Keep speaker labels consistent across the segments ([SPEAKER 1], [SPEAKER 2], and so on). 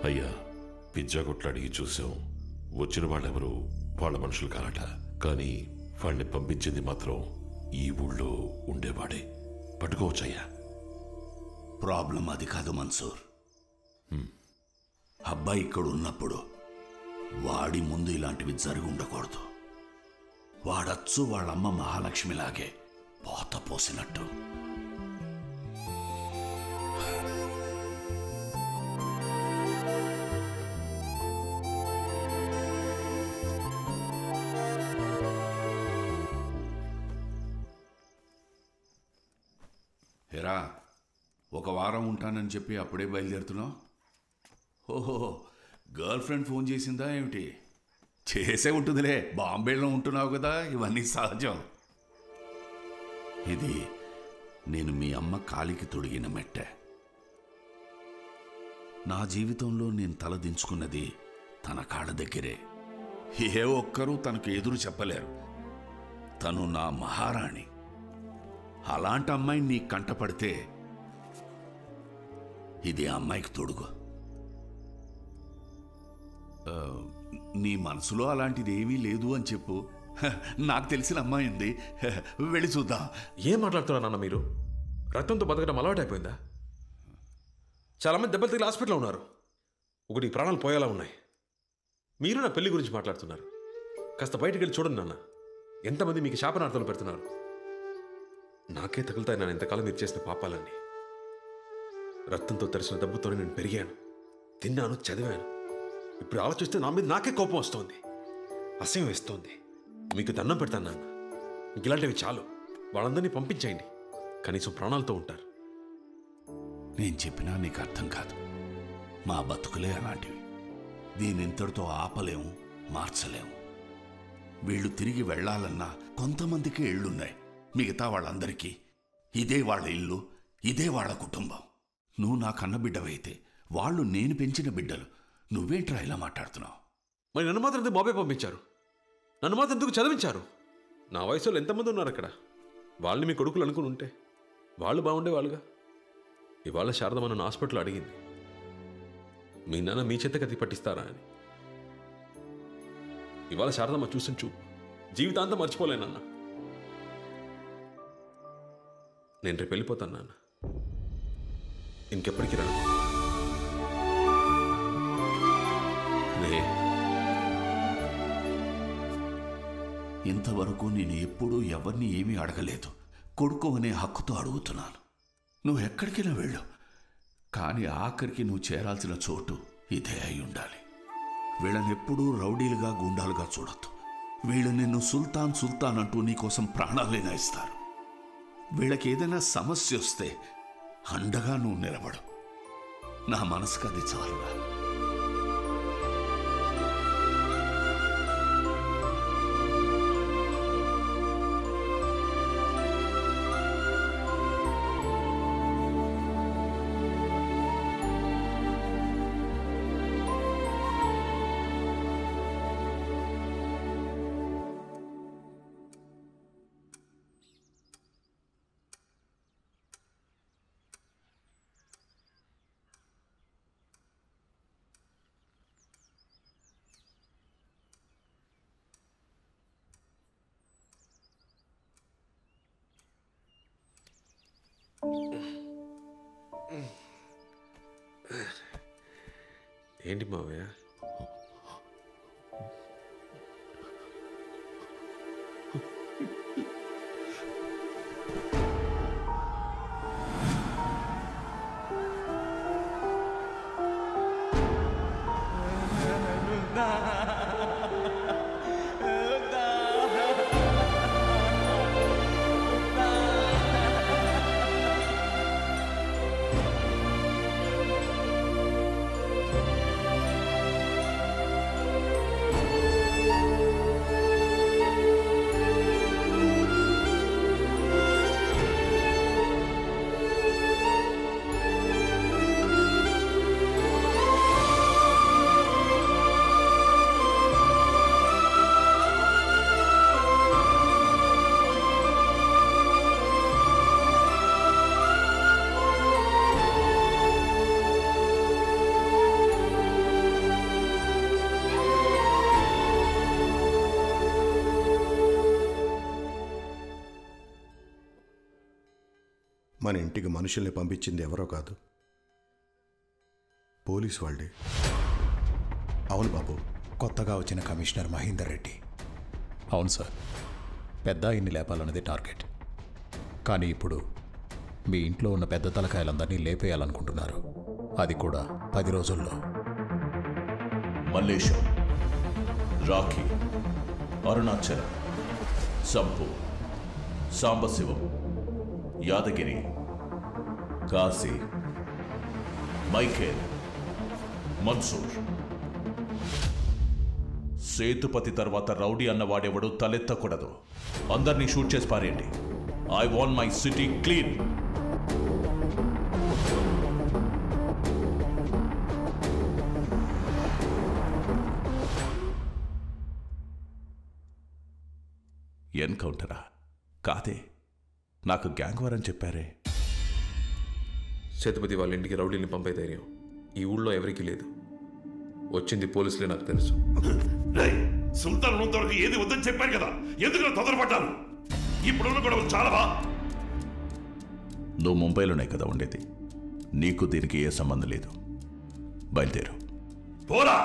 [SPEAKER 1] అయ్యా, పిజ్జా కొట్లు అడిగి చూసాం. వచ్చిన వాళ్ళెవరు వాళ్ళ మనుషులు కానట. కానీ వాడిని పంపించింది మాత్రం ఈ ఊళ్ళో ఉండేవాడే. పట్టుకోవచ్చయ్యా.
[SPEAKER 2] ప్రాబ్లం అది కాదు మన్సూర్. అబ్బాయి ఇక్కడ ఉన్నప్పుడు వాడి ముందు ఇలాంటివి జరిగి ఉండకూడదు. వాడచ్చు వాళ్ళమ్మ మహాలక్ష్మిలాగే పోత పోసినట్టు. హెరా, ఒక వారం ఉంటానని చెప్పి అప్పుడే బయలుదేరుతున్నావు? ఓహో, గర్ల్ ఫ్రెండ్ ఫోన్ చేసిందా ఏమిటి? చేసే ఉంటుందిలే, బాంబేలో ఉంటున్నావు కదా, ఇవన్నీ సహజం. ఇది నేను మీ అమ్మ కాలికి తొడిగిన మెట్ట. నా జీవితంలో నేను తలదించుకున్నది తన కాళ్ళ దగ్గరే. ఏ ఒక్కరూ తనకు ఎదురు చెప్పలేరు. తను నా మహారాణి. అలాంటి అమ్మాయి నీ కంటపడితే ఇది ఆ అమ్మాయికి తొడుగు. నీ మనసులో అలాంటిది ఏమీ లేదు అని చెప్పు. నాకు తెలిసిన అమ్మాయి ఉంది, వెళ్ళి చూద్దాం.
[SPEAKER 3] ఏం మాట్లాడుతున్నారన్న మీరు? రక్తంతో బతకడం అలవాటైపోయిందా? చాలామంది దెబ్బలు తగిలి హాస్పిటల్లో ఉన్నారు. ఒకటి ప్రాణాలు పోయేలా ఉన్నాయి. మీరు నా పెళ్లి గురించి మాట్లాడుతున్నారు. కాస్త బయటికి వెళ్ళి చూడండి నాన్న. ఎంతమంది మీకు శాపనార్థాలు పెడుతున్నారు. నాకే తగులుతాయి నన్ను ఇంతకాలం మీరు చేసిన పాపాలన్నీ. రక్తంతో తెరిచిన దెబ్బతోనే నేను పెరిగాను, తిన్నాను, చదివాను. ఇప్పుడు ఆలోచిస్తే నా మీద నాకే కోపం వస్తోంది, అసహ్యం వేస్తోంది. మీకు దండం పెడతాను నాన్న. మీకు ఇలాంటివి చాలు. వాళ్ళందరినీ పంపించేయండి, కనీసం ప్రాణాలతో ఉంటారు.
[SPEAKER 2] నేను చెప్పినా నీకు అర్థం కాదు. మా బతుకులే అలాంటివి. దీని ఇంతటితో ఆపలేము, మార్చలేము. వీళ్ళు తిరిగి వెళ్లాలన్నా కొంతమందికి ఇళ్లున్నాయి. మిగతా వాళ్ళందరికీ ఇదే వాళ్ళ ఇల్లు, ఇదే వాళ్ళ కుటుంబం. నువ్వు నా కన్నబిడ్డవైతే వాళ్ళు నేను పెంచిన బిడ్డలు. నువ్వేంట్రా ఇలా మాట్లాడుతున్నావు?
[SPEAKER 3] మరి నన్ను మాత్రం ఎందుకు బాబాయ్ పంపించారు? నన్ను మాత్రం ఎందుకు చదివించారు? నా వయసులో ఎంతమంది ఉన్నారు అక్కడ? వాళ్ళని మీ కొడుకులు అనుకుని ఉంటే వాళ్ళు బాగుండేవాళ్ళుగా. ఇవాళ శారదమ్మ నన్ను హాస్పిటల్లో అడిగింది, మీ నాన్న మీ చేత కత్తి పట్టిస్తారా అని. ఇవాళ శారదమ్మ చూసిన చూపు జీవితాంతం మర్చిపోలేనన్నా. నేను రేపు వెళ్ళిపోతాను నాన్న. ఇంకెప్పటికీ రాను.
[SPEAKER 2] ఇంతవరకు నేను ఎప్పుడూ ఎవరిని ఏమీ అడగలేదు. కొడుకు అనే హక్కుతో అడుగుతున్నాను. నువ్వు ఎక్కడికైనా వెళ్ళు, కానీ ఆఖరికి నువ్వు చేరాల్సిన చోటు ఇదే అయి ఉండాలి. వీళ్ళనెప్పుడూ రౌడీలుగా, గుండాలుగా చూడొద్దు. వీళ్ళు నిన్ను సుల్తాన్ సుల్తాన్ అంటూ నీకోసం ప్రాణాలైనా ఇస్తారు. వీళ్ళకి ఏదైనా సమస్య వస్తే అండగా నువ్వు నిలబడు. నా మనసుకు అది చాలుగా.
[SPEAKER 3] ఏంటి మావయ్య?
[SPEAKER 4] మన ఇంటికి మనుషుల్ని పంపించింది ఎవరో కాదు, పోలీసు వాళ్ళే. అవును బాబు.
[SPEAKER 5] కొత్తగా వచ్చిన కమిషనర్ మహేందర్ రెడ్డి. అవును సార్, పెద్ద ఇన్ని లేపాలన్నది టార్గెట్. కానీ ఇప్పుడు మీ ఇంట్లో ఉన్న పెద్ద తలకాయలందరినీ లేపేయాలనుకుంటున్నారు, అది కూడా 10 రోజుల్లో.
[SPEAKER 2] మల్లేశం, రాఖీ, అరుణాచలం, సంపు, సాంబశివం, యాదగిరి, కాశీ, మైఖేల్, మన్సూర్. సేతుపతి తర్వాత రౌడీ అన్నవాడెవడు తలెత్తకూడదు. అందరినీ షూట్ చేసి పారేయండి. I want my city clean. ఎన్కౌంటరా? కాదే, నాకు గ్యాంగ్ వార్ అని చెప్పారే.
[SPEAKER 3] సేతుపతి వాళ్ళ ఇంటికి రౌడీని పంపే ధైర్యం ఈ ఊళ్ళో ఎవరికీ లేదు. వచ్చింది పోలీసులే, నాకు తెలుసు.
[SPEAKER 1] సుల్తాన్ ఉన్నంతవరకు ఏది వద్దని చెప్పారు కదా, ఎందుకు తొందరపడ్డాను? ఇప్పుడున్న గొడవలు చాలావా?
[SPEAKER 2] నువ్వు ముంబైలోనే కదా ఉండేది, నీకు దీనికి ఏ సంబంధం లేదు. బయలుదేరు.
[SPEAKER 1] పోరా.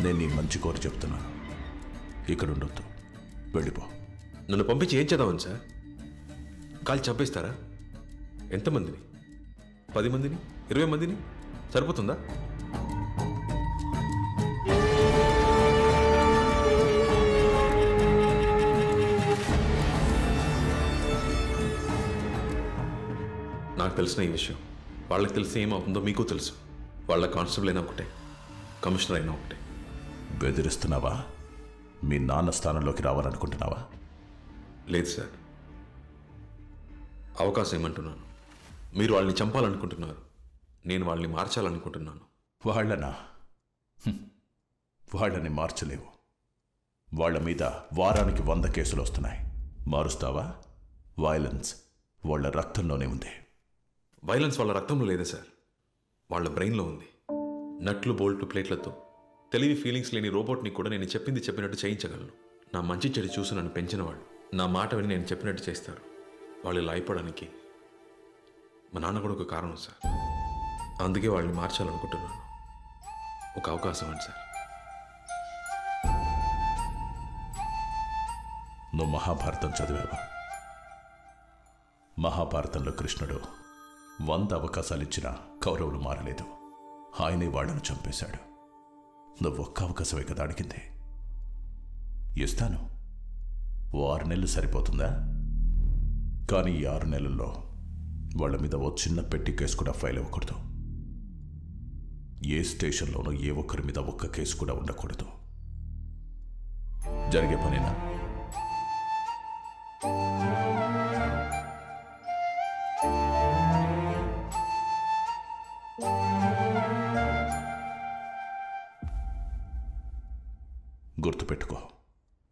[SPEAKER 2] నేను నీ మంచి కోరి చెప్తున్నాను, ఇక్కడ ఉండొద్దు, వెళ్ళిపో.
[SPEAKER 3] నన్ను పంపించి ఏం చేద్దామని సార్? కాల్ చంపేస్తారా? ఎంతమందిని? 10 మందిని? 20 మందిని? సరిపోతుందా? నాకు తెలిసిన ఈ విషయం వాళ్ళకి తెలిసి ఏమవుతుందో మీకు తెలుసు. వాళ్ళ కానిస్టేబుల్ అయినా ఒకటే, కమిషనర్ అయినా ఒకటే.
[SPEAKER 2] బెదిరిస్తున్నావా? మీ నాన్న స్థానంలోకి రావాలనుకుంటున్నావా?
[SPEAKER 3] లేదు సార్, అవకాశం ఏమంటున్నాను. మీరు వాళ్ళని చంపాలనుకుంటున్నారు, నేను వాళ్ళని మార్చాలనుకుంటున్నాను.
[SPEAKER 2] వాళ్ళనా? వాళ్ళని మార్చలేవు. వాళ్ళ మీద వారానికి 100 కేసులు వస్తున్నాయి. మారుస్తావా? వైలెన్స్ వాళ్ళ రక్తంలోనే ఉంది.
[SPEAKER 3] వైలెన్స్ వాళ్ళ రక్తంలో లేదే సార్, వాళ్ళ బ్రెయిన్లో ఉంది. నట్లు బోల్ట్ ప్లేట్లతో తెలివి ఫీలింగ్స్ లేని రోబోట్ని కూడా నేను చెప్పింది చెప్పినట్టు చేయించగలను. నా మంచి చెడు చూసి నన్ను పెంచిన వాళ్ళు నా మాట విని నేను చెప్పినట్టు చేస్తారు. వాళ్ళు ఇలా అయిపోవడానికి మా నాన్న కూడా ఒక కారణం సార్. అందుకే వాళ్ళని మార్చాలనుకుంటున్నాను. ఒక అవకాశం అండి సార్.
[SPEAKER 2] నువ్వు మహాభారతం చదివావా? మహాభారతంలో కృష్ణుడు 100 అవకాశాలు ఇచ్చినా కౌరవులు మారలేదు. ఆయనే వాళ్ళను చంపేశాడు. నువ్వు ఒక్క అవకాశమే కదా అడిగింది. ఇస్తాను. 6 నెలలు సరిపోతుందా? కానీ ఈ 6 నెలల్లో వాళ్ళ మీద ఓ చిన్న పెట్టి కేసు కూడా ఫైల్ అవ్వకూడదు. ఏ స్టేషన్లోనూ ఏ ఒక్కరి మీద ఒక్క కేసు కూడా ఉండకూడదు. జరిగే పనేనా? గుర్తుపెట్టుకో,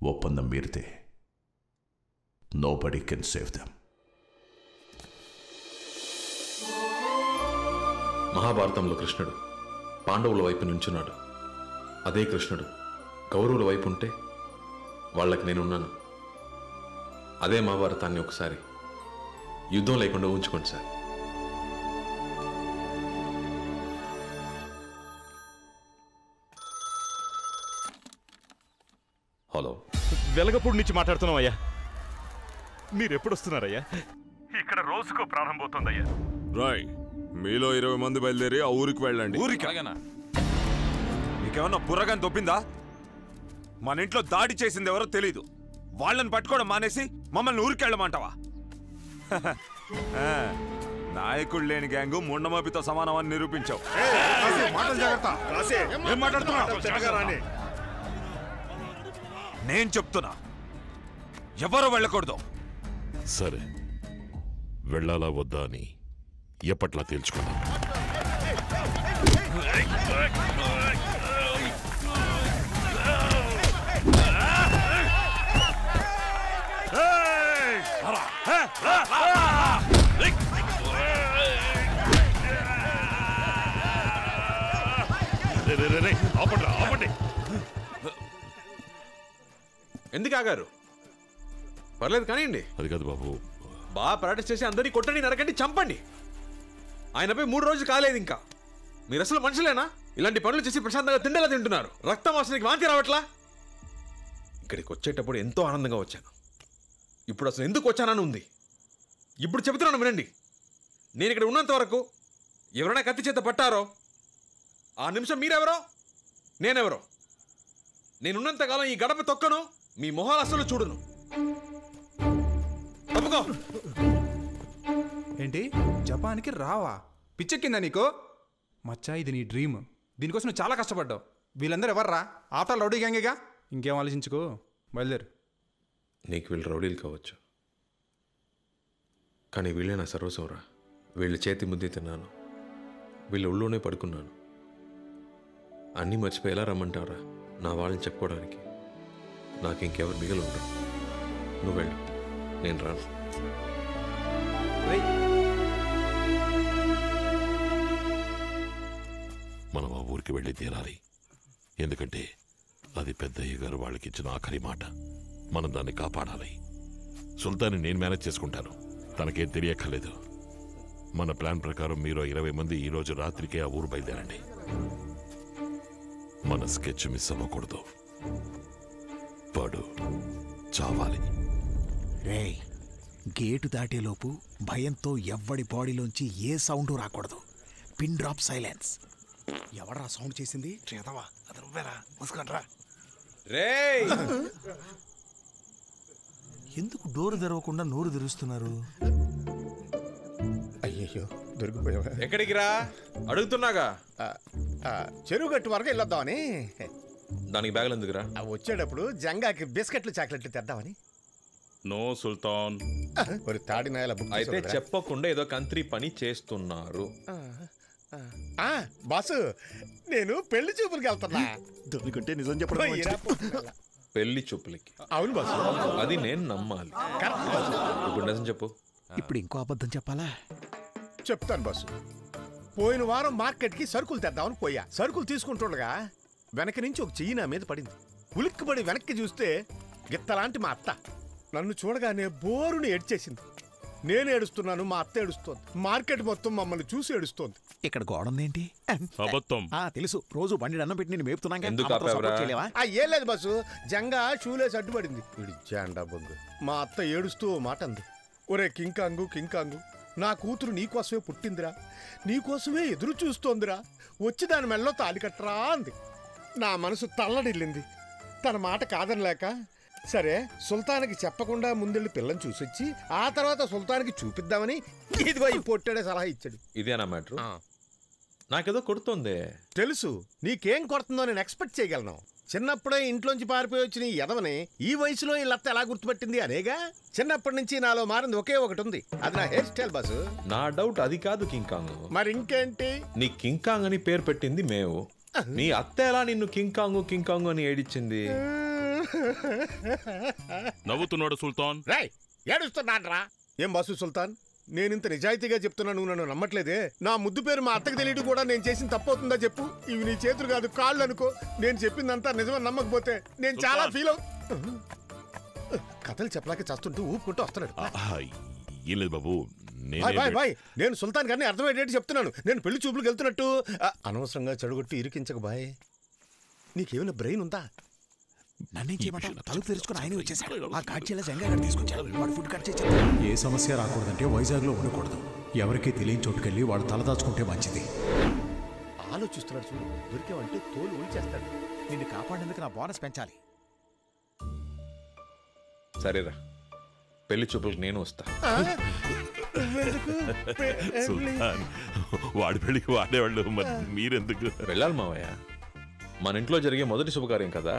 [SPEAKER 2] ఒప్పందం మీరితే నోబడీ కెన్ సేవ్ దెమ్.
[SPEAKER 3] మహాభారతంలో కృష్ణుడు పాండవుల వైపు నుంచున్నాడు. అదే కృష్ణుడు కౌరవుల వైపు ఉంటే వాళ్ళకి నేనున్నాను. అదే మహాభారతాన్ని ఒకసారి యుద్ధం లేకుండా ఉంచుకోండి సార్.
[SPEAKER 6] హలో, వెలగపూడి నుంచి మాట్లాడుతున్నాం. మీరెప్పుడు వస్తున్నారయ్యా?
[SPEAKER 7] ఇక్కడ రోజుకో ప్రాణం పోతుందయ్యా.
[SPEAKER 8] రాయ్, మీలో 20 మంది బయలుదేరి ఆ ఊరికి వెళ్ళండి.
[SPEAKER 6] ఊరికి నీకేమన్నా బుర్రగాని దొబ్బిందా? మన ఇంట్లో దాడి చేసింది ఎవరో తెలీదు. వాళ్ళని పట్టుకోవడం మానేసి మమ్మల్ని ఊరికి వెళ్ళమంటావా? నాయకుడు లేని గ్యాంగు ముండమాపితో సమానమని నిరూపించావు. ఏం మాట్లాడుతున్నావు? నేను చెప్తున్నా, ఎవరు వెళ్ళకూడదు.
[SPEAKER 1] సరే, వెళ్ళాలా వద్దా అని ఎప్పట్లా తేల్చుకున్నాను. ఆపండ్రా.
[SPEAKER 3] ఎందుకు ఆగారు? పర్లేదు కానివ్వండి.
[SPEAKER 1] అది కాదు బాబు.
[SPEAKER 3] బాగా ప్రాక్టీస్ చేసి అందరినీ కొట్టండి, నరకండి, చంపండి. ఆయనపై 3 రోజులు కాలేదు ఇంకా. మీరు అసలు మనుషులేనా? ఇలాంటి పనులు చేసి ప్రశాంతంగా తిండేలా తింటున్నారు. రక్తం వాసనకి వాంతి రావట్లా? ఇక్కడికి వచ్చేటప్పుడు ఎంతో ఆనందంగా వచ్చాను. ఇప్పుడు అసలు ఎందుకు వచ్చానని ఉంది. ఇప్పుడు చెబుతున్నాను వినండి. నేను ఇక్కడ ఉన్నంత వరకు ఎవరైనా కత్తి చేత పట్టారో ఆ నిమిషం మీరెవరో నేనెవరో. నేనున్నంతకాలం ఈ గడప తొక్కను, మీ మొహాలు అసలు చూడను. తప్పుకో.
[SPEAKER 9] ఏంటి జపాన్కి రావా? పిచ్చెక్కిందా నీకు? మచ్చా ఇది నీ డ్రీమ్. దీనికోసం నువ్వు చాలా కష్టపడ్డావు. వీళ్ళందరూ ఎవర్రా? ఆఫ్టర్ రౌడీ గ్యాంగేగా. ఇంకేం ఆలోచించుకో, బయలుదేరు.
[SPEAKER 3] నీకు వీళ్ళు రౌడీలు కావచ్చు, కానీ వీళ్ళే నా సర్వస్వంరా. వీళ్ళ చేతి ముద్దే తిన్నాను, వీళ్ళ ఒళ్ళోనే పడుకున్నాను. అన్నీ మర్చిపోయి ఎలా రమ్మంటారా నా వాళ్ళని చెప్పుకోవడానికి? నాకు ఇంకెవరు మిగిలి ఉండరు. నువ్వు వెళ్ళు, నేను రాను.
[SPEAKER 1] మనం ఆ ఊరికి వెళ్ళి తీరాలి. ఎందుకంటే అది పెద్దయ్య గారు వాళ్ళకి ఇచ్చిన ఆఖరి మాట. మనం దాన్ని కాపాడాలి. సుల్తాన్ని నేను మేనేజ్ చేసుకుంటాను, తనకేం తెలియక్కర్లేదు. మన ప్లాన్ ప్రకారం మీరు 20 మంది ఈ రోజు రాత్రికే ఆ ఊరు బయలుదేరండి. మన స్కెచ్ మిస్ అవ్వకూడదు. వాడు చావాలి.
[SPEAKER 10] రేయ్, గేటు దాటేలోపు భయంతో ఎవ్వడి బాడీలోంచి ఏ సౌండ్ రాకూడదు. Pin drop silence. ఎవడరా సౌండ్ చేసింది? చేతవా? అది నువ్వేరా? ముసుకండ్రా.
[SPEAKER 3] రేయ్,
[SPEAKER 10] ఎందుకు డోరు తెరవకుండా నోరు తెరుస్తున్నారు?
[SPEAKER 11] అయ్యయ్యో, దొరికిపోయావా?
[SPEAKER 3] ఎక్కడికి రా అడుగుతున్నాగా.
[SPEAKER 11] చెరువు గట్టు వరకు వెళ్ళొద్దామని.
[SPEAKER 3] దానికి బ్యాగులు ఎందుకురా?
[SPEAKER 11] వచ్చేటప్పుడు జంగాకి బిస్కెట్లు చాక్లెట్లు తెద్దామని.
[SPEAKER 8] నో సుల్తాన్.
[SPEAKER 11] ఒక తాడినాయల బుక్
[SPEAKER 3] అయితే చెప్పకుండా ఏదో కంత్రి పని చేస్తున్నారు.
[SPEAKER 11] బాసు, నేను పెళ్లి చూపులకు వెళ్తున్నా.
[SPEAKER 10] దొరికింటే నిజం చెప్పడం.
[SPEAKER 3] పెళ్లి చూపులకి?
[SPEAKER 11] అవును బాసు.
[SPEAKER 3] అది నేను నమ్మాలి. ఇప్పుడు నిజం చెప్పు.
[SPEAKER 10] ఇప్పుడు ఇంకో అబద్ధం చెప్పాలా?
[SPEAKER 11] చెప్తాను బాసు. పోయిన వారం మార్కెట్కి సరుకులు తెద్దామని పోయా. సరుకులు తీసుకుంటుండగా వెనక నుంచి ఒక చెయ్యి నా మీద పడింది. ఉలిక్కిపడి వెనక్కి చూస్తే గిత్తలాంటి మా అత్త నన్ను చూడగానే బోరుని ఏడ్చేసింది. నేను ఏడుస్తున్నాను, మా అత్త ఏడుస్తోంది. మార్కెట్ మొత్తం మమ్మల్ని చూసి ఏడుస్తోంది.
[SPEAKER 10] ఇక్కడ గోడందేంటి?
[SPEAKER 8] అబద్ధం.
[SPEAKER 10] తెలుసు, రోజు బండి అన్నం పెట్టి నేను మేపుతున్నాగా.
[SPEAKER 11] ఏం లేదు బాసు, జంగా షూలేసి అడ్డుపడింది. జెండా బొంగు. మా అత్త ఏడుస్తూ మాట అంది. ఒరే కింకాంగు, కింకాంగు, నా కూతురు నీకోసమే పుట్టిందిరా, నీకోసమే ఎదురు చూస్తోందిరా, వచ్చి దాని మెళ్ళలో తాలి కట్టరా అంది. నా మనసు తల్లడిల్లింది. తన మాట కాదనలేక, సరే సుల్తాన్కి చెప్పకుండా ముందెళ్ళి పిల్లని చూసొచ్చి ఆ తర్వాత సుల్తాన్కి చూపిద్దామని ఇదిగో ఈ పొట్టాడే సలహా ఇచ్చాడు.
[SPEAKER 3] ఇదేనా మ్యాటర్? నాకేదో కొడుతోంది.
[SPEAKER 11] తెలుసు, నీకేం కొడుతుందో నేను ఎక్స్పెక్ట్ చేయగలను. చిన్నప్పుడే ఇంట్లోంచి పారిపోయి వచ్చిన ఈ ఎదవని ఈ వయసులో ఈ లత్త ఎలా గుర్తుపట్టింది అనేగా. చిన్నప్పటి నుంచి నాలో మారింది ఒకే ఒకటి ఉంది, అది నా హెయిర్ స్టైల్ బాసు.
[SPEAKER 3] నా డౌట్ అది కాదు కింకాంగ్.
[SPEAKER 11] మరి ఇంకేంటి?
[SPEAKER 3] నీ కింకాంగ్ అని పేరు పెట్టింది మేము. నీ అత్త ఎలా నిన్ను కింకాంగు కింకాంగు అని ఏడిచ్చింది?
[SPEAKER 8] నవ్వుతున్నాడు సుల్తాన్.
[SPEAKER 11] రాయ్, ఏడుస్తున్నాను రా. ఏం బాసు సుల్తాన్, నేనింత నిజాయితీగా చెప్తున్నా, నువ్వు నన్ను నమ్మట్లేదే? నా ముద్దు పేరు మా అత్తకు తెలియదు కూడా నేను చేసిన తప్పవుతుందా చెప్పు? ఇవి నీ చేతులు కాదు, కాళ్ళు అనుకో. నేను చెప్పిందంతా నిజమని నమ్మకపోతే నేను చాలా ఫీల్ కథలు చెప్పలేక చస్తుంటూ ఊపుకుంటూ వస్తున్నాడు.
[SPEAKER 1] ఏం లేదు బాబు,
[SPEAKER 11] బాయ్, నేను సుల్తాన్ గారిని అర్థమయ్యేటట్టు చెప్తున్నాను. నేను పెళ్లి చూపులకు వెళ్తున్నట్టు. అనవసరంగా చెడగొట్టి ఇరికించక బాయ్. నీకేమైనా బ్రెయిన్ ఉందా?
[SPEAKER 10] నన్నేం చేయమంటావు? తలుపు తెరుచుకుని ఆయన వచ్చేసాడు. ఆ కాడ్చేలా జంగా తీసుకొచ్చాడు. వాడు ఫుడ్ కట్ చేసి
[SPEAKER 5] ఏ సమస్య రాకూడదంటే వైజాగ్లో ఉండకూడదు. ఎవరికీ తెలియని చోటుకెళ్ళి వాళ్ళు తలదాచుకుంటే మంచిది.
[SPEAKER 11] ఆలోచిస్తున్నాడు చూడు, దొరికేవంటే తోలు ఊల్చేస్తాడు.
[SPEAKER 10] నిన్ను కాపాడేందుకు నా బోనస్ పెంచాలి.
[SPEAKER 3] సరేరా, పెళ్లి చూపులకు నేను వస్తా.
[SPEAKER 1] సుల్తాన్, వాడి పెళ్లికి వాడేవాళ్ళు, మీరెందుకు
[SPEAKER 3] వెళ్ళాలి మావయ్య? మన ఇంట్లో జరిగే మొదటి శుభకార్యం కదా.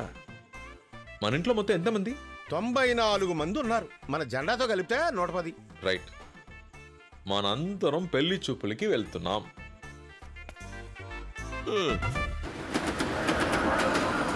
[SPEAKER 3] మన ఇంట్లో మొత్తం ఎంతమంది?
[SPEAKER 11] 94 మంది ఉన్నారు. మన జెండాతో కలిపితే 110.
[SPEAKER 3] రైట్. మనందరం పెళ్లి చూపులకి వెళ్తున్నాం.